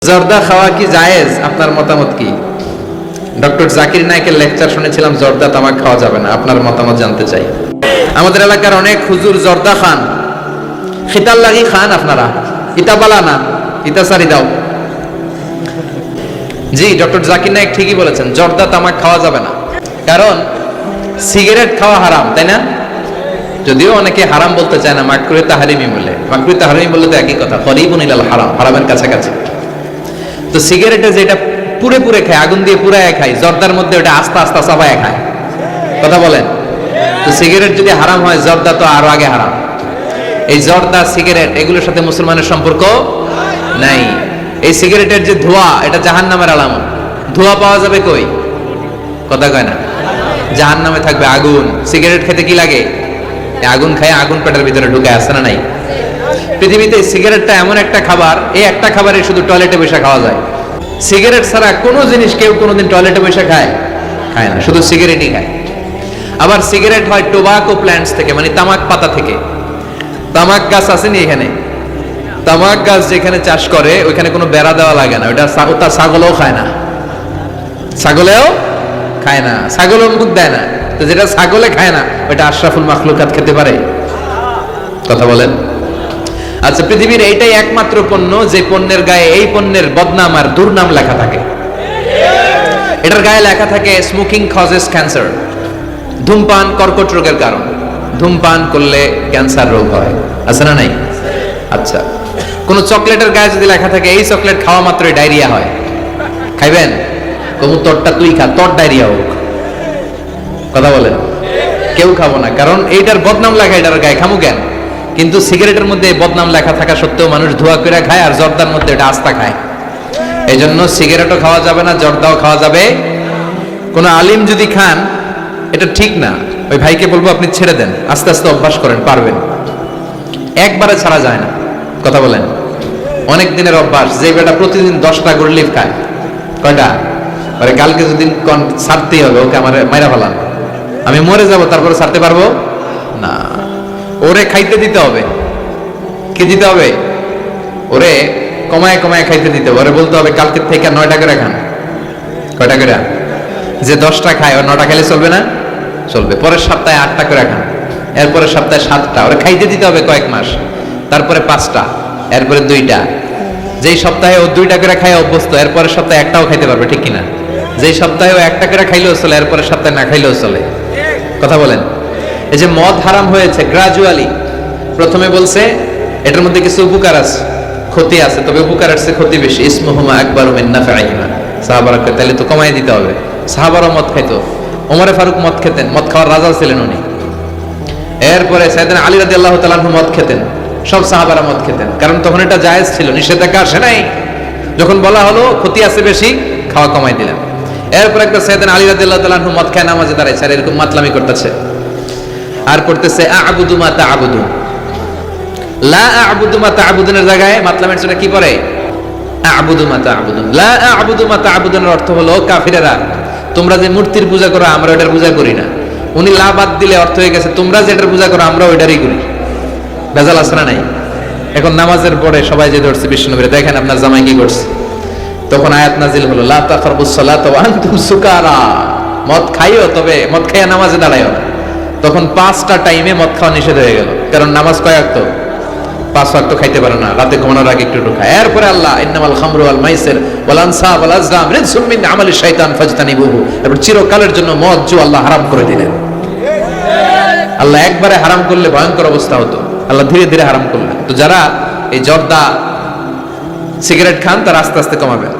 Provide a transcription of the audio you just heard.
জর্দা খাওয়া কি জায়েজ? আপনার মতামত কি? ডক্টর জাকির নায়েকের লেকচার শুনেছিলাম, জর্দা তামাক খাওয়া যাবে না। আপনার মতামত জানতে চাই। আমাদের এলাকার অনেক হুজুর জর্দা খান, খিতাল লাগি খান। আপনারা ইতা বালা না, ইতা সারি দাও। জি, ডক্টর জাকির নায়েক ঠিকই বলেছেন, জর্দা তামাক খাওয়া যাবে না, কারণ সিগারেট খাওয়া হারাম, তাই না? যদিও অনেকে হারাম বলতে চায় না, মাকরুহে তাহরিমি বলে। মাকরুহে তাহরিমি বললে তো একই কথা, করিবুন ইলাল হারাম, হারামের কাছাকাছি। তো সিগারেটে যেটা পুরে পুরে খায়, আগুন দিয়ে পুরায় খায়, জর্দার মধ্যে ওটা আস্তে আস্তে চাবায় খায়। কথা বলেন। তো সিগারেট যদি হারাম হয়, জর্দা তো আরো আগে হারাম। এই জর্দা, সিগারেট এগুলোর সাথে মুসলমানের সম্পর্ক নাই। এই সিগারেটের যে ধোঁয়া, এটা জাহান্নামের আলামত। ধোঁয়া পাওয়া যাবে কই? কথা কয় না। জাহান্নামে থাকবে আগুন। সিগারেট খেতে কি লাগে? আগুন খায়, আগুন পেটের ভিতরে ঢুকে, আসে না নাই? পৃথিবীতে সিগারেটটা এমন একটা খাবার, এই একটা খাবারে শুধু টয়লেটে বসে খাওয়া যায়। সিগারেট ছাড়া কোনো জিনিস কেউ কোনোদিন টয়লেটে বসে খায় না, শুধু সিগারেটই খায়। আবার সিগারেট হয় টোবাকো প্ল্যান্টস থেকে, মানে তামাক পাতা থেকে। তামাক গাছ আসেনি এখানে? তামাক গাছ যেখানে চাষ করে ওইখানে কোনো বেড়া দেওয়া লাগে না, ওটা ছাগলও খায় না। ছাগলেও খায় না, ছাগলও মুখ দেয় না। তো যেটা ছাগলে খায় না, ওটা আশরাফুল মাখলুকাত খেতে পারে? কথা বলেন। আচ্ছা, পৃথিবীর এইটাই একমাত্র পণ্য যে পণ্যের গায়ে এই পণ্যের বদনাম আর দুর্নাম লেখা থাকে। এটার গায়ে লেখা থাকে স্মোকিং কজেস ক্যান্সার, ধূমপান কর্কট রোগের কারণ, ধূমপান করলে ক্যান্সার রোগ হয়। আছে না নাই? আচ্ছা, কোন চকলেটের গায়ে যদি লেখা থাকে এই চকলেট খাওয়া মাত্রই ডায়রিয়া হয়, খাইবেন? কবু তোরটা তুই খা, তোর ডায়রিয়া হোক। কথা বলেন। কেউ খাবো না, কারণ এইটার বদনাম লেখা এটার গায়ে, খামু কেন? কিন্তু সিগারেটের মধ্যে বদনাম লেখা থাকা সত্ত্বেও মানুষ ধোয়া করে খায়, আর জর্দার মধ্যে এটা আস্তা খায়। এই জন্য সিগারেটও খাওয়া যাবে না, জর্দাও খাওয়া যাবে। কোন আলিম যদি খান, এটা ঠিক না। ওই ভাইকে বলবো আপনি ছেড়ে দেন, আস্তে আস্তে অভ্যাস করেন, পারবেন। একবারে ছাড়া যায় না। কথা বলেন। অনেক দিনের অভ্যাস। যে বেটা প্রতিদিন 10টা করে লিফ খায়, কয়টা পরে কালকে যদি ছাড়তেই হবে, ওকে আমার মাইরা ফেলান, আমি মরে যাব, তারপরে ছাড়তে পারবো না। ওরে খাইতে দিতে হবে। কি দিতে হবে? ওরে কমায় কমায় খাইতে দিতে হবে। ওরে বলতে হবে কালকে থেকে 9টা করে খান। কয়টা করে? যে 10টা খায়, ও 9টা খেলে চলবে না? চলবে। পরের সপ্তাহে 8টা করে খান, এরপরের সপ্তাহে 7টা। ওরে খাইতে দিতে হবে কয়েক মাস, তারপরে 5টা, এরপরে 2টা। যেই সপ্তাহে ও 2টা করে খায় অভ্যস্ত, এরপরের সপ্তাহে একটাও খাইতে পারবে, ঠিক কিনা? যেই সপ্তাহে ও 1টা করে খাইলেও চলে, এরপরের সপ্তাহে না খাইলেও চলে। কথা বলেন। এই যে মদ হারাম হয়েছে গ্রাজুয়ালি, প্রথমে বলছে এটার মধ্যে কিছু উপকার আছে, ক্ষতি আছে, তবে উপকারের চেয়ে ক্ষতি বেশি। ইসমুহুমা আকবারু মিন নাফআইহিমা। সাহাবারা কয় তাহলে তো কমাই দিতে হবে। সাহাবারা মদ খাইতো, ওমরে ফারুক মদ খেতেন, মদ খাওয়ার রাজা ছিলেন উনি। এরপরে সাইয়েদনা আলী রাদিয়াল্লাহু তাআলা আনহু মদ খেতেন, সব সাহাবারা মদ খেতেন, কারণ তখন এটা জায়েজ ছিল, নিষেধাজ্ঞা আসে নাই। যখন বলা হলো ক্ষতি আছে বেশি, খাওয়া কমাই দিলেন। এরপর একটা সাইয়েদনা আলী রাদিয়াল্লাহু তাআলা আনহু মদ খায় নামাজে দাঁড়াইছে, আর এরকম মাতলামি করতেছে, আর করতেছে আ'বুদু মা তা'বুদুন। লা আ'বুদু মা তা'বুদুনের জায়গায় মাতলামের জন্য কি পড়ে? আ'বুদু মা তা'বুদুন। লা আ'বুদু মা তা'বুদুনের অর্থ হলো কাফিরেরা, তোমরা যে মূর্তির পূজা করো আমরা ওটার পূজা করি না। উনি লা বাদ দিলে অর্থ হয়ে গেছে তোমরা যেটার পূজা করো আমরা ওইটারই করি। ভেজাল আছে না নাই? এখন নামাজের পরে সবাই যে ধরছে বিষ্ণুনবীরে, দেখেন আপনার জামাই কি করছে। তখন আয়াত নাজিল হলো লা তাকরাবুস সালাতা ওয়া আনতুম সুকারা। মদ খাইও, তবে মদ খাইয়া নামাজে দাঁড়াইও না। তখন 5টা টাইমে মদ খাওয়া নিষেধ হয়ে গেল, কারণ নামাজ কয় ওয়াক্ত? 5 ওয়াক্ত খাইতে পারে না, রাতে ঘুমানোর আগে একটু একটু খায়। এরপরে আল্লাহ ইন্নামাল খামরু ওয়াল মাইসির ওয়াল আনসাব ওয়াল আজলাম রিজসুম মিন আমালি শাইতান ফাজতানিবুহু। এরপর চিরকালের জন্য মদ জু আল্লাহ হারাম করে দিলেন। আল্লাহ একবারে হারাম করলে ভয়ঙ্কর অবস্থা হতো, আল্লাহ ধীরে ধীরে হারাম করলেন। তো যারা এই জর্দা সিগারেট খান, তারা আস্তে আস্তে কমাবেন।